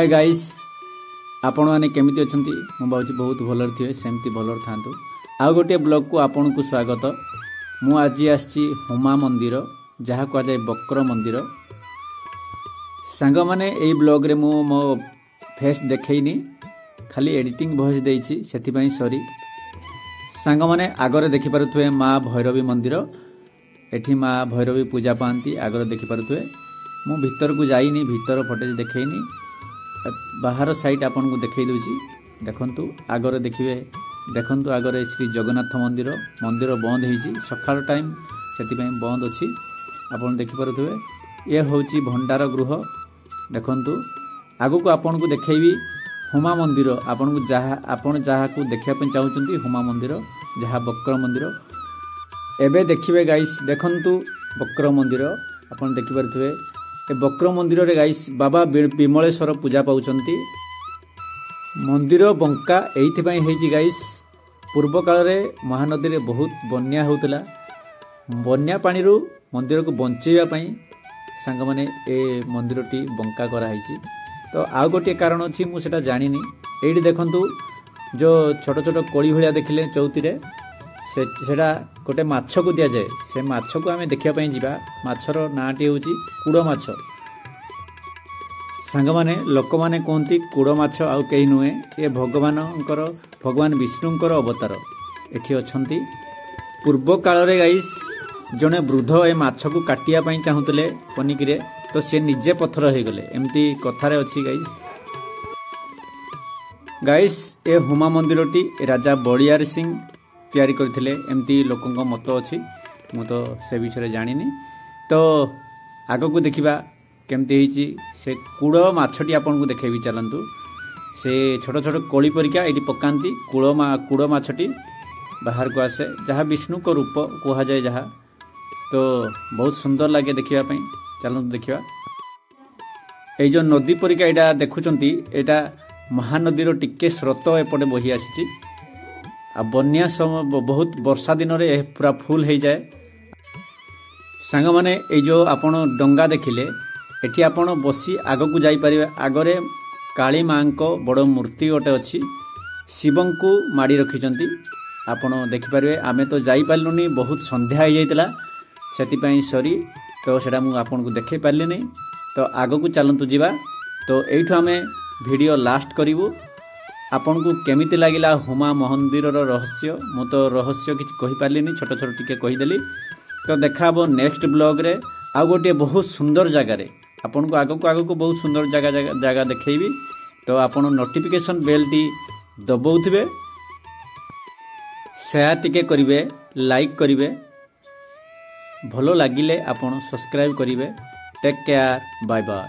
Hi guys आपण मैंने केमिति अछंती मु भावुची बहुत भलर थिए सेमती भलर थांतु आ गोटे ब्लॉग को आपण को स्वागत। मु आज आछि हुमा मंदिर जहाँ कह जाए बक्र मंदिर। सांग माने एई ब्लॉग रे मु मो फेस देखैनी खाली एडिटिंग वॉइस देइछि सेति पई सॉरी। सांग माने आगरे देखि पारुथुए माँ भैरवी मंदिर एठी माँ भैरवी पूजा पाती आगरे देखि पारुथुए। मु भीतर को जाइनी भीतर फटेज देखैनी बाहर साइड आपन को देखै दउची देखंतु आगरे देखिबे देखंतु आगरे श्री जगन्नाथ मंदिर मंदिर बंद होईची सकाळ टाइम सेति पई बंद अछि आपन देखि पारुथुए। ये होची भंडार गृह देखंतु आगु को आपन को देखैबी हुमा मंदिर आपन को जहा को देखिया पई चाहुचंती हुमा मंदिर जहा बक्र मंदिर एबे देखिबे गाइस देखंतु बक्र मंदिर आपन देखि पारुथुए। ए बक्र मंदिर रे गाइस बाबा विमलेश्वर पूजा पाउचंती। मंदिर बंका एइथि पई हेची गाइस पूर्व काल रे महानदी रे बहुत बन्या होतला बन्या पानी रु मंदिर को बंचेया पई सांग माने ए मंदिरटी बंका करा हेची। तो आ गोटे कारण अछि मु सेटा जानिनी एइडी देखंतु जो छोट छोट कोळी भलिया देखिले चौती रे सेटा गोटे माछ को दिया जाए से माछ को आमे देखिया पई जिबा माछर नाटी होची कुडो माछ। सांग माने लोक माने कोंती कुडो माछ आउ केही नुए ए भगवान विष्णुंकर अवतार एठी अछंती। पूर्व काल रे गाइस जने वृद्ध ए माछ को काटिया पई चाहुतले पनिकिरे तो से निजे पत्थर हे गले एमती कथारे अछि गाइस ए हुमा मंदिरटी राजा बलियार सिंह तैयारी करथिले एमती लोकंक मत अछि मु तो से विषय जानिनी। तो आगो को देखिबा केमती हेची से कुडो माछटी आपन को देखेबी चलंतु से छोट छोट कोळी परिका एटी पकांती कुडो माछटी बाहर को आसे जहाँ विष्णु को रूप कहा जाए जहाँ तो बहुत सुंदर लगे देखिबा पई चलंतु देखिबा। ए जो नदी परिका एटा देखुचंती एटा महानदीर टिके स्रोत एपटे बही आसीची आ बन्या समय बहुत वर्षा दिन रे पूरा फुल हो जाए। सांग माने ए जो आपण डंगा देखिले एठी आपण बसी आग को जाई परिबे आगरे काली मां को बड़ मूर्ति गोटे अछि शिवं को माड़ी रखिचंती आपण देखि परिबे। आमे तो जाई पारलुनी बहुत संध्या हो जाइतला सेति पई सॉरी तो सेटा मु आपण को देखै पारली नै। तो आग को चलंतु जिबा तो एठु आमे वीडियो लास्ट करिवु। आपन को केमिति लागिला हुमा मंदिर रहस्य मु तो रहस्य किछ कहि पारलिनी छोट छोट टिके कहि देली। तो देखाबो नेक्स्ट ब्लॉग रे आ गोटे बहुत सुंदर जगह रे आपन को आगो को बहुत सुंदर जगह देखैबी। तो आपन नोटिफिकेशन बेल टी दबाउथिबे शेयर टिके करिवे लाइक करिवे भलो लागिले आपन सब्सक्राइब करिवे। Take care bye bye.